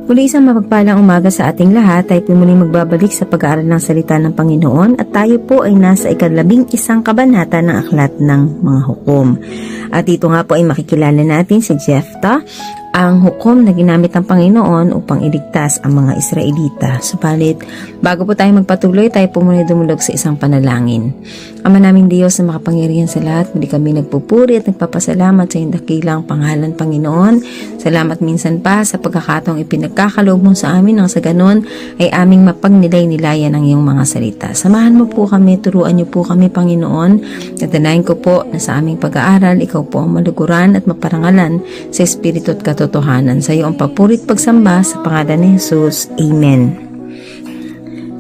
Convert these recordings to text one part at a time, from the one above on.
Muli isang mapagpalang umaga sa ating lahat. Tayo po muling magbabalik sa pag-aaral ng salita ng Panginoon at tayo po ay nasa ika-11 kabanata ng Aklat ng Mga Hukom. At dito nga po ay makikilala natin si Jephthah, ang hukom na ginamit ng Panginoon upang iligtas ang mga Israelita. Subalit, bago po tayo magpatuloy, tayo po muna dumulog sa isang panalangin. Ama naming Diyos na makapangyarihan sa lahat, muli kami nagpupuri at nagpapasalamat sa iyong dakilang pangalan, Panginoon. Salamat minsan pa sa pagkakataong ipinagkakaloob mo sa amin nang sa ganon ay aming mapagnilay-nilayan ang iyong mga salita. Samahan mo po kami, turuan niyo po kami, Panginoon. At danayin ko po na sa aming pag-aaral, ikaw po ang maluguran at maparangalan sa Espiritu at katotohanan. Sa iyo ang papurit pagsamba sa pangalan ni Jesus. Amen.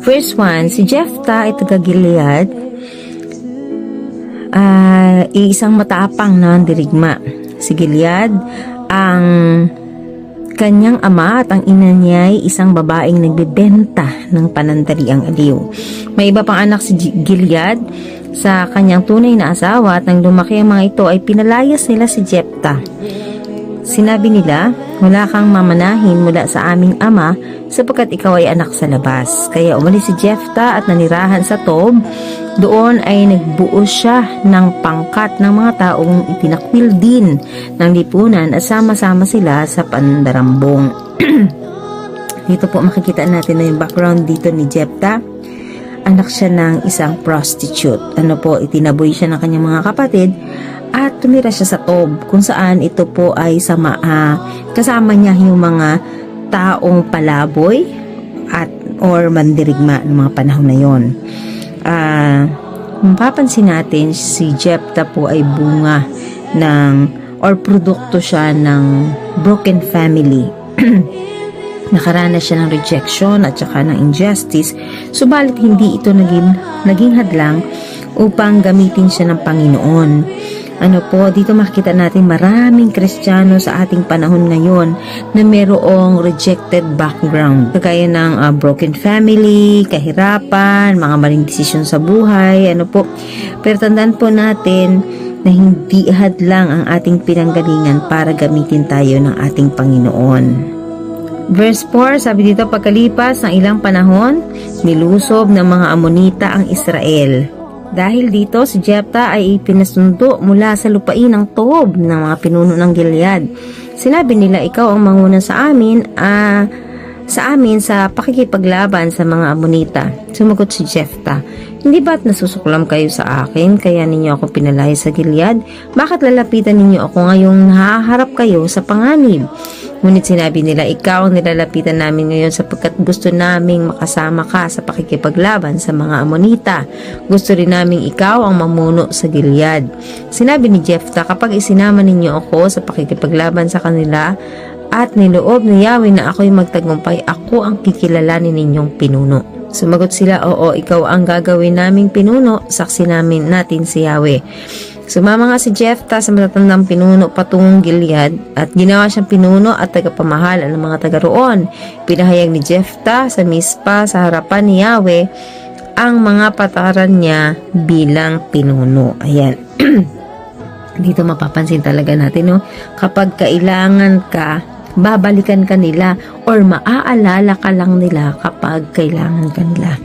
Verse 1, si Jephthah ay taga-Gilead, isang matapang na dirigma. Si Gilead, ang kanyang ama at ang ina niya ay isang babaeng nagbebenta ng panandaliang aliw. May iba pang anak si Gilead sa kanyang tunay na asawa at nang lumaki ang mga ito ay pinalayas nila si Jephthah. Sinabi nila, wala kang mamanahin mula sa aming ama sapagkat ikaw ay anak sa labas. Kaya umalis si Jephthah at nanirahan sa Tob. Doon ay nagbuo siya ng pangkat ng mga taong itinakwil din ng lipunan at sama-sama sila sa pandarambong. Dito po makikita natin na yung background dito ni Jephthah. Anak siya ng isang prostitute. Itinaboy siya ng kanyang mga kapatid at tumira siya sa Tob kung saan ito po ay kasama niya yung mga taong palaboy or mandirigma ng mga panahon na yon. Mapapansin natin si Jephthah po ay bunga produkto siya ng broken family. Nakaranas siya ng rejection at saka ng injustice, subalit hindi ito naging hadlang upang gamitin siya ng Panginoon. Dito makikita natin maraming Kristiyano sa ating panahon ngayon na mayroong rejected background. Kagaya ng broken family, kahirapan, mga maling desisyon sa buhay, Pero tandaan po natin na hindi hadlang ang ating pinanggalingan para gamitin tayo ng ating Panginoon. Verse 4, sabi dito, pagkalipas ng ilang panahon, nilusob ng mga Amonita ang Israel. Dahil dito, si Jephthah ay pinasundo mula sa lupain ng Tob ng mga pinuno ng Gilead. Sinabi nila, ikaw ang manguna sa amin sa pakikipaglaban sa mga Amonita. Sumagot si Jephthah, hindi ba't nasusuklam kayo sa akin kaya ninyo ako pinalaya sa Gilead? Bakit lalapitan ninyo ako ngayong nahaharap kayo sa panganib? Ngunit sinabi nila, ikaw ang nilalapitan namin ngayon sapagkat gusto naming makasama ka sa pakikipaglaban sa mga Amonita. Gusto rin naming ikaw ang mamuno sa Gilead. Sinabi ni Jephthah, kapag isinama ninyo ako sa pakikipaglaban sa kanila at niloob ni Yahweh na ako'y magtagumpay, ako ang kikilalanin ninyong pinuno. Sumagot sila, oo, ikaw ang gagawin naming pinuno, saksi natin si Yahweh. Sumama nga si Jephthah sa matatandang pinuno patungong Gilead at ginawa siyang pinuno at tagapamahala ng mga taga roon. Pinahayag ni Jephthah sa Mispa sa harapan ni Yahweh ang mga patakaran niya bilang pinuno. Ayan. Dito mapapansin talaga natin, kapag kailangan ka, babalikan ka nila or maaalala ka lang nila kapag kailangan ka nila,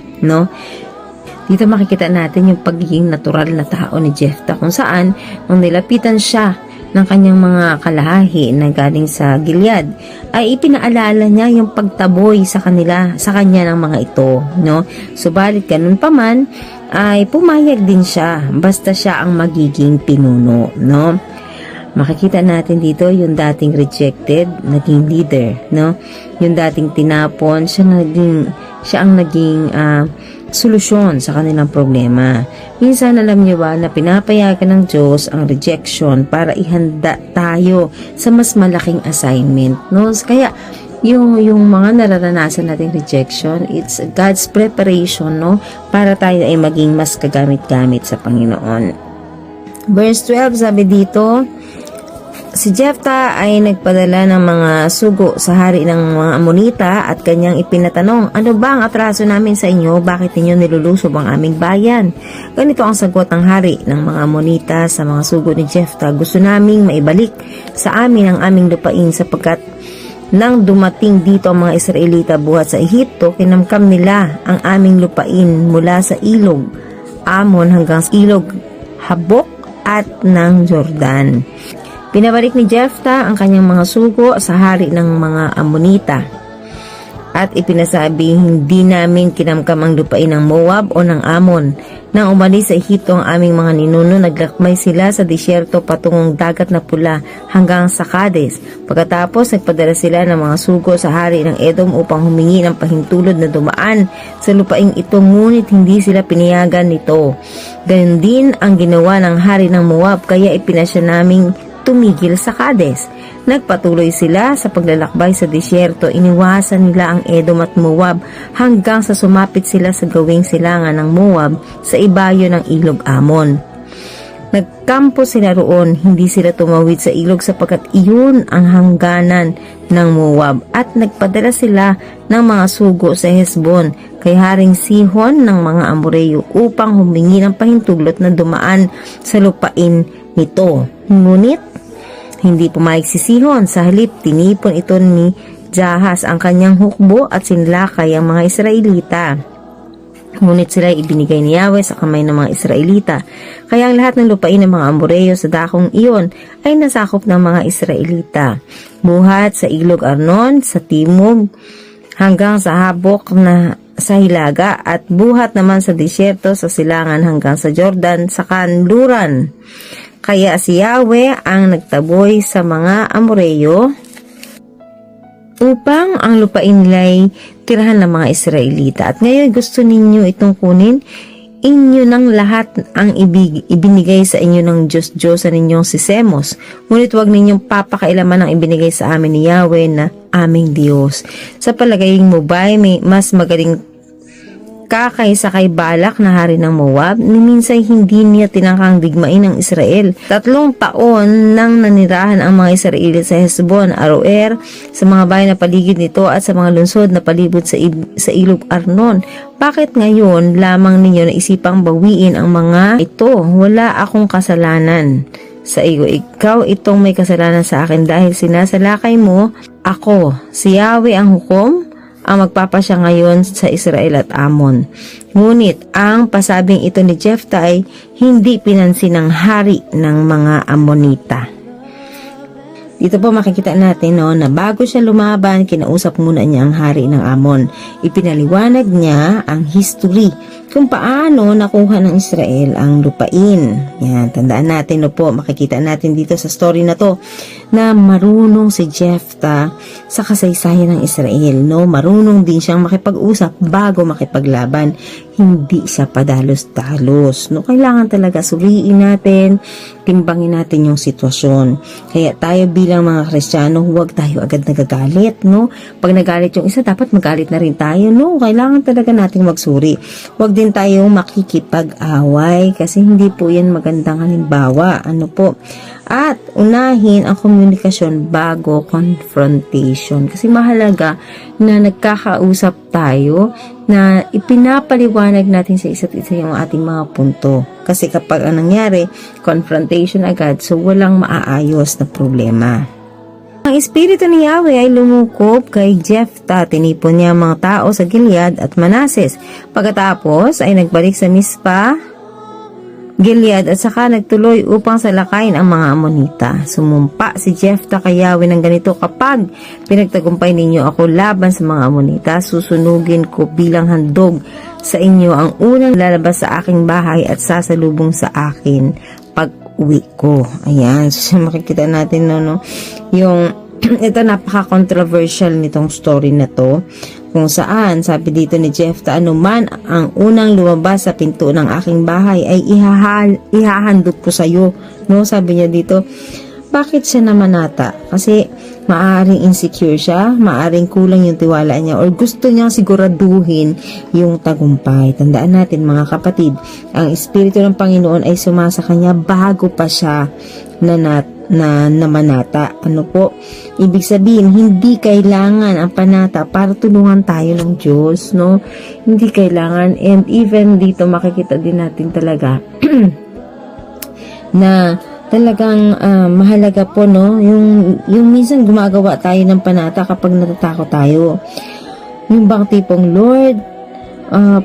Dito makikita natin yung pagiging natural na tao ni Jephthah kung saan nung nilapitan siya ng kanyang mga kalahi na galing sa Gilead ay ipinaalala niya yung pagtaboy sa kanya ng mga ito, Subalit ganun pa man ay pumayag din siya basta siya ang magiging pinuno, Makikita natin dito yung dating rejected, naging leader, Yung dating tinapon, siya ang naging solusyon sa kanilang problema. Minsan alam niyo ba na pinapayagan ng Diyos ang rejection para ihanda tayo sa mas malaking assignment, Kaya yung mga nararanasan nating rejection, it's God's preparation, para tayo ay maging mas kagamit-gamit sa Panginoon. Verse 12, sabi dito, si Jephthah ay nagpadala ng mga sugo sa hari ng mga Amonita at kanyang ipinatanong, ano ba ang atraso namin sa inyo? Bakit ninyo nilulusob ang aming bayan? Ganito ang sagot ng hari ng mga Amonita sa mga sugo ni Jephthah, gusto naming maibalik sa amin ang aming lupain sapagkat Nang dumating dito ang mga Israelita buhat sa Ehipto, kinamkam nila ang aming lupain mula sa ilog Amon hanggang sa ilog Habok at ng Jordan. Pinabalik ni Jephthah ang kanyang mga sugo sa hari ng mga Amonita at ipinasabi, hindi namin kinamkam ang lupain ng Moab o ng Amon. Nang umalis sa Ehipto ang aming mga ninuno, naglakbay sila sa disyerto patungong dagat na pula hanggang sa Kades. Pagkatapos, nagpadala sila ng mga sugo sa hari ng Edom upang humingi ng pahintulot na dumaan sa lupaing ito, ngunit hindi sila pinayagan nito. Gayon din ang ginawa ng hari ng Moab, kaya ipinasya naming tumigil sa Kades. Nagpatuloy sila sa paglalakbay sa disyerto, iniwasan nila ang Edom at Moab hanggang sa sumapit sila sa gawing silangan ng Moab sa ibayo ng ilog Amon. Nagkampo sila roon, hindi sila tumawid sa ilog sapagkat iyon ang hangganan ng Moab, at nagpadala sila ng mga sugo sa Hesbon kay Haring Sihon ng mga Amoreyo upang humingi ng pahintulot na dumaan sa lupain nito. Ngunit hindi pumayag si Sihon. Sa halip, tinipon ito ni Jahaz ang kanyang hukbo at sinlakay ang mga Israelita. Ngunit sila ibinigay ni Yahweh sa kamay ng mga Israelita. Kaya ang lahat ng lupain ng mga Amoreyo sa dakong iyon ay nasakop ng mga Israelita. Buhat sa ilog Arnon, sa timog, hanggang sa Habok na sa hilaga, at buhat naman sa disyerto sa silangan hanggang sa Jordan sa kanluran. Kaya si Yahweh ang nagtaboy sa mga Amoreyo upang ang lupain nila'y tirahan ng mga Israelita. At ngayon gusto ninyo itong kunin, inyo ng lahat ang ibinigay sa inyo ng Diyos sa ninyong si Semos. Ngunit huwag ninyong papakailaman ang ibinigay sa amin ni Yahweh na aming Diyos. Sa palagay mo ba'y may mas magaling kaysa kay Balak na hari ng Moab? Ni minsan hindi niya tinangkang digmain ng Israel. 3 taon nang nanirahan ang mga Israeli sa Hesbon, Aroer, sa mga bayan na paligid nito at sa mga lungsod na palibot sa ilog Arnon. Bakit ngayon lamang ninyo naisipang bawiin ang mga ito? Wala akong kasalanan sa iyo. Ikaw itong may kasalanan sa akin dahil sinasalakay mo ako. Si Yahweh ang hukom ang magpapasya ngayon sa Israel at Amon. Ngunit ang pasabing ito ni Jephthah ay hindi pinansin ng hari ng mga Amonita. Dito po makikita natin na bago siya lumaban, kinausap muna niya ang hari ng Amon. Ipinaliwanag niya ang history kung paano nakuha ng Israel ang lupain. Yan, tandaan natin po, makikita natin dito sa story na to na marunong si Jephthah sa kasaysayan ng Israel. Marunong din siyang makipag-usap bago makipaglaban. Hindi siya padalos-dalos. Kailangan talaga suriin natin, timbangin natin yung sitwasyon. Kaya tayo bilang mga Kristiyano, huwag tayo agad nagagalit. Pag nagalit yung isa, dapat magalit na rin tayo. Kailangan talaga nating magsuri. Huwag din tayong makikipag-away kasi hindi po yan magandang halimbawa. At unahin ang komunikasyon bago confrontation. Kasi mahalaga na nagkakausap tayo, na ipinapaliwanag natin sa isa't isa yung ating mga punto. Kasi kapag ang nangyari, confrontation agad, so walang maaayos na problema. Ang espiritu ni Yahweh ay lumukop kay Jephthah. Tinipon niya ang mga tao sa Gilead at Manases. Pagkatapos ay nagbalik sa Mispa, Gilead, at saka nagtuloy upang salakayin ang mga Amonita. Sumumpa si Jephthah kay Yahweh ng ganito, kapag pinagtagumpay ninyo ako laban sa mga Amonita, susunugin ko bilang handog sa inyo ang unang lalabas sa aking bahay at sasalubong sa akin pag-uwi ko. Ayan, so makikita natin yung ito, napaka-controversial nitong story na to, kung saan sabi dito ni Jephthah, anuman ang unang lumabas sa pinto ng aking bahay ay ihahandog ko sa iyo. Sabi niya dito. Bakit siya naman nata? Kasi maaring insecure siya, maaring kulang yung tiwala niya, or gusto niyang siguraduhin yung tagumpay. Tandaan natin mga kapatid, ang Espiritu ng Panginoon ay sumasa kanya bago pa siya namanata. Ibig sabihin, hindi kailangan ang panata para tulungan tayo ng Diyos, Hindi kailangan. And even dito makikita din natin talaga na talagang mahalaga po, no? Yung minsan gumagawa tayo ng panata kapag natatakot tayo. Yung bang tipong, Lord,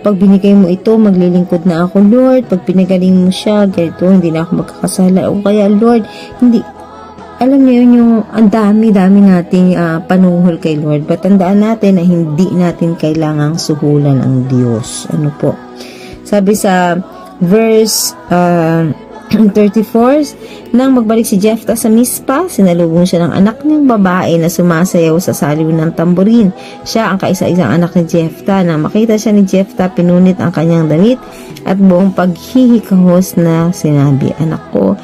pag binigay mo ito, maglilingkod na ako, Lord. Pag pinagaling mo siya, ganito, hindi na ako magkakasala. O kaya, Lord, hindi. Alam niyo yun, yung ang dami-dami nating panuhol kay Lord. But tandaan natin na hindi natin kailangang suhulan ang Diyos. Ano po? Sabi sa verse 34, nang magbalik si Jephthah sa Mizpah, sinalubong siya ng anak niyang babae na sumasayaw sa saliw ng tamborin. Siya ang kaisa-isang anak ni Jephthah. Nang makita siya ni Jephthah, pinunit ang kanyang damit at buong paghihikahos na sinabi, anak ko,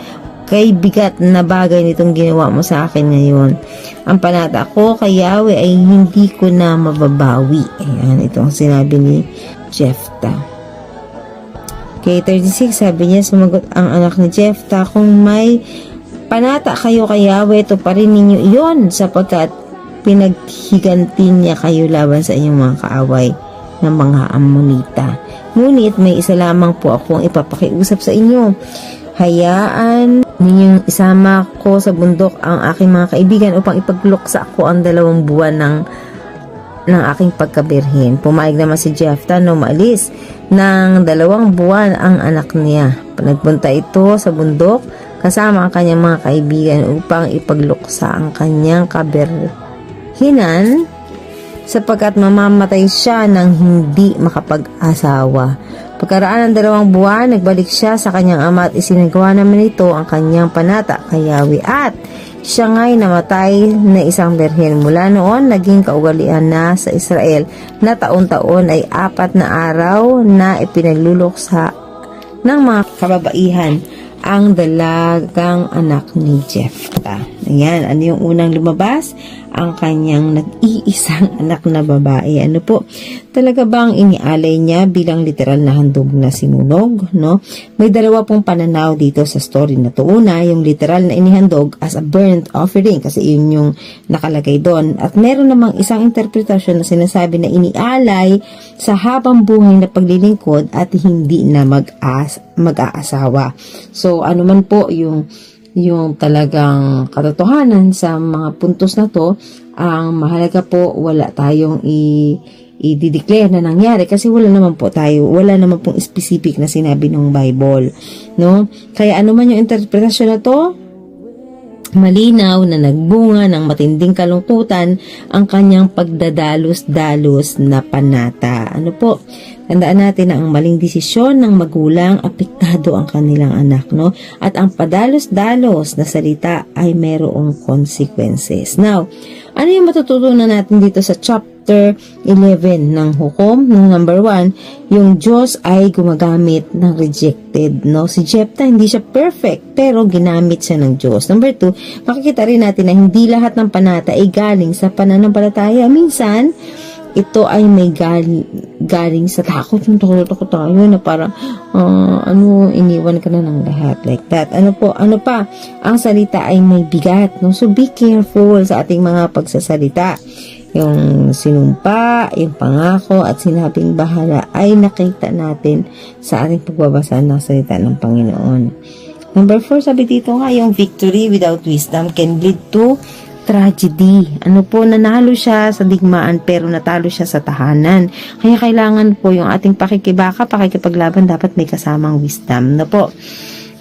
kay bigat na bagay nitong ginawa mo sa akin ngayon. Ang panata ko kay Yahweh ay hindi ko na mababawi. Ayan, ito ang sinabi ni Jephthah. Okay, 36, sabi niya, sumagot ang anak ni Jephthah, kung may panata kayo kay Yahweh, ito pa rin ninyo iyon, sapagkat pinaghiganti niya kayo laban sa inyong mga kaaway ng mga Ammonita. Ngunit may isa lamang po akong ipapakiusap sa inyo. Hayaan ninyong isama ko sa bundok ang aking mga kaibigan upang ipagluksa ko ang 2 buwan ng aking pagkabirhin. Pumayag naman si Jephthah na umalis ng 2 buwan ang anak niya. Nagpunta ito sa bundok kasama ang kanyang mga kaibigan upang ipagluksa ang kanyang kabirhinan sapagkat mamamatay siya ng hindi makapag-asawa. Pagkaraan ng 2 buwan, nagbalik siya sa kanyang ama at isinagawa naman ito ang kanyang panata kay Yahweh at siya nga'y namatay na isang birhen. Mula noon, naging kaugalian na sa Israel na taon-taon ay 4 na araw na ipinagluluksa ng mga kababaihan ang dalagang anak ni Jephthah. Ayan, ano yung unang lumabas? Ang kanyang nag-iisang anak na babae. Ano po? Talaga bang inialay niya bilang literal na handog na sinunog? No? May 2 pong pananaw dito sa story na to. Una, yung literal na inihandog as a burnt offering kasi yun yung nakalagay doon. At meron namang isang interpretasyon na sinasabi na inialay sa habang buhay na paglilingkod at hindi na mag-aasawa. So, ano man po yung talagang katotohanan sa mga puntos na to, ang mahalaga po wala tayong i-declare na nangyari kasi wala naman pong specific na sinabi ng Bible, no? Kaya ano man yung interpretasyon na to, malinaw na nagbunga ng matinding kalungkutan ang kanyang pagdadalos-dalos na panata. Ano po? Tandaan natin na ang maling desisyon ng magulang apektado ang kanilang anak, no? At ang padalos-dalos na salita ay mayroong consequences. Now, ano yung matututunan natin dito sa chapter 11 ng Hukom? Number 1, yung Diyos ay gumagamit ng rejected, no? Si Jephthah hindi siya perfect, pero ginamit siya ng Diyos. Number 2, makikita rin natin na hindi lahat ng panata ay galing sa pananampalataya. Minsan, ito ay may galing sa takot. Yung takot tayo na parang, iniwan ka na ng lahat. Like that. Ano pa? Ang salita ay may bigat. No? So, be careful sa ating mga pagsasalita. Yung sinumpa, yung pangako, at sinabing bahala ay nakita natin sa ating pagbabasa ng salita ng Panginoon. Number 4, sabi dito nga, yung victory without wisdom can lead to tragedy. Ano po, nanalo siya sa digmaan pero natalo siya sa tahanan. Kaya kailangan po yung ating pakikipaglaban dapat may kasamang wisdom. No po.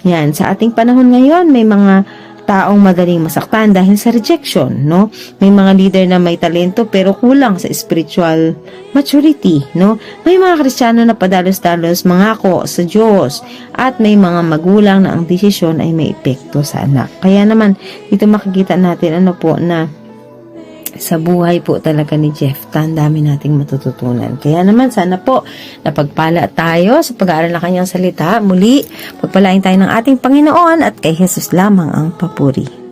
Yan, sa ating panahon ngayon may mga taong madaling masaktan dahil sa rejection, no? May mga leader na may talento pero kulang sa spiritual maturity, no? May mga Kristiyano na padalos-dalos mangako sa Diyos at may mga magulang na ang desisyon ay may epekto sa anak. Kaya naman, dito makikita natin na sa buhay po talaga ni Jephthah, ang dami nating matututunan. Kaya naman, sana po napagpala tayo sa pag-aaral ng kanyang salita. Muli, pagpalain tayo ng ating Panginoon at kay Jesus lamang ang papuri.